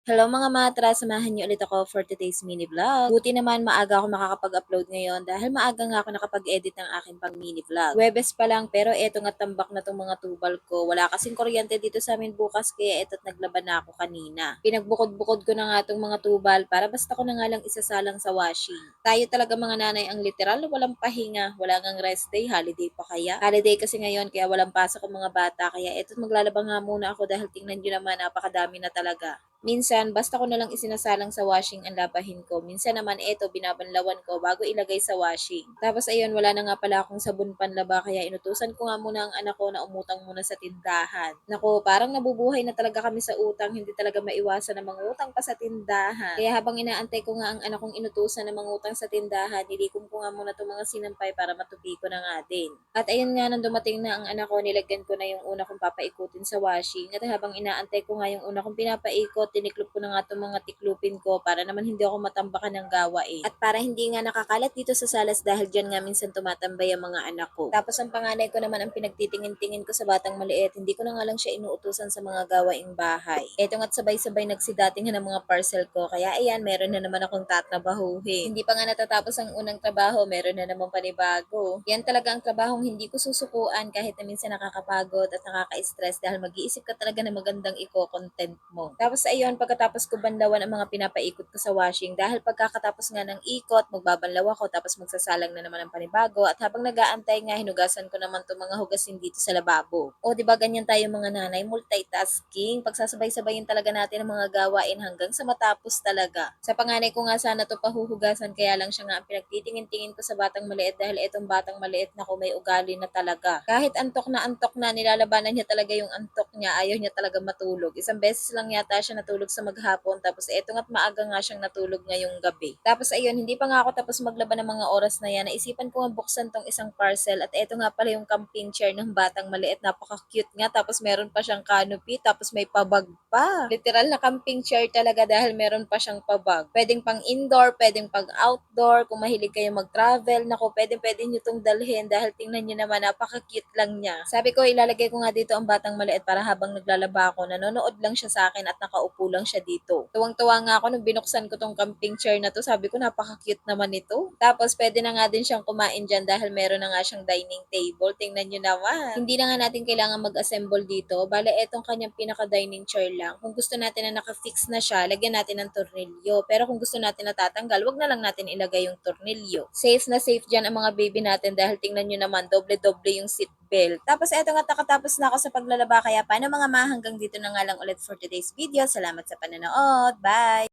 Hello mga matra, samahan niyo ulit ako for today's mini vlog. Buti naman maaga ako makakapag-upload ngayon dahil maaga nga ako nakapag-edit ng aking pang mini vlog. Webes pa lang pero eto nga tambak na tong mga tubal ko. Wala kasing kuryente dito sa amin bukas kaya eto't naglaban na ako kanina. Pinagbukod-bukod ko na nga tong mga tubal para basta ko na nga lang isasalang sa washing. Tayo talaga mga nanay ang literal na walang pahinga, wala ngang rest day, holiday pa kaya? Holiday kasi ngayon kaya walang pasok ang mga bata kaya eto't maglalaba nga muna ako dahil tingnan nyo naman napakadami na talaga. Minsan, basta ko na lang isinasalang sa washing ang labahin ko. Minsan naman, eto, binabanlawan ko bago ilagay sa washing. Tapos ayun, wala na nga pala akong sabon panlaba kaya inutusan ko nga muna ang anak ko na umutang muna sa tindahan. Nako, parang nabubuhay na talaga kami sa utang, hindi talaga maiwasan na mangutang pa sa tindahan. Kaya habang inaantay ko nga ang anak kong inutusan na mangutang sa tindahan, nilikom ko nga muna itong mga sinampay para matupi ko na nga din. At ayun nga, nang dumating na ang anak ko, nilagyan ko na yung una kong papaikutin sa washing. At habang inaantay ko nga yung una kong pinapaikot, tiniklop ko na nga itong mga tiklupin ko para naman hindi ako matambakan ng gawain. At para hindi nga nakakalat dito sa salas dahil dyan nga minsan tumatambay ang mga anak ko. Tapos ang panganay ko naman ang pinagtitingin-tingin ko sa batang maliit, hindi ko na nga lang siya inuutusan sa mga gawaing bahay. Eto nga't sabay-sabay nagsidating ng mga parcel ko, kaya ayan, meron na naman akong tatrabahuhin. Hindi pa nga natatapos ang unang trabaho, meron na naman panibago. Yan talaga ang trabahong hindi ko susukuan kahit na minsan nakakapagod at nakaka-stress dahil mag-iisip ka talaga na magandang i-content mo. Tapos ayun, pagkatapos ko banlawan ang mga pinapaikot ko sa washing, dahil pagkakatapos nga ng ikot, magbabanlaw ako tapos magsasalang na naman ang panibago at habang nag-aantay nga, hinugasan ko naman itong mga hugasin dito sa lababo. O di ba ganyan tayo mga nanay, multitasking, pagsasabay-sabayin talaga natin ang mga gawain hanggang sa matapos talaga. Sa panganay ko nga sana to pahuhugasan kaya lang siya nga ang pinagtitingin-tingin ko sa batang maliit dahil itong batang maliit na ko may ugali na talaga. Kahit antok na, nilalabanan niya talaga yung antok niya, ayaw niya talaga matulog. Isang beses lang yata siya natulog sa maghapon tapos eto nga't maaga nga siyang natulog ngayong gabi. Tapos ayun, hindi pa nga ako tapos maglaba ng mga oras na yan. Naisipan ko nga buksan tong isang parcel at eto nga pala yung camping chair ng batang maliit. Napaka-cute nga tapos meron pa siyang canopy tapos may pabag pa. Literal na camping chair talaga dahil meron pa siyang pabag. Pwedeng pang indoor, pwedeng pang outdoor. Kung mahilig kayo mag-travel, nako pwede nyo tong dalhin dahil tingnan nyo naman napaka-cute lang niya. Sabi ko ilalagay ko nga dito ang batang maliit para habang naglalaba ako, nanonood lang siya sa akin at nakaupo lang siya dito. Tuwang-tuwa nga ako nung binuksan ko tong camping chair na to. Sabi ko napaka-cute naman ito. Tapos pwede na nga din siyang kumain dyan dahil meron na nga siyang dining table. Tingnan nyo naman. Hindi na nga natin kailangan mag-assemble dito. Bale, etong kanyang pinaka-dining chair lang. Kung gusto natin na naka-fix na siya, lagyan natin ng tornilyo. Pero kung gusto natin na tatanggal, wag na lang natin ilagay yung tornilyo. Safe na safe dyan ang mga baby natin dahil tingnan nyo naman, doble-doble yung seat belt. Tapos eto nga, nakatapos na ako sa paglalaba kaya paano mga ma, hanggang dito na nga lang ulit for today's video. Salamat sa panonood. Bye!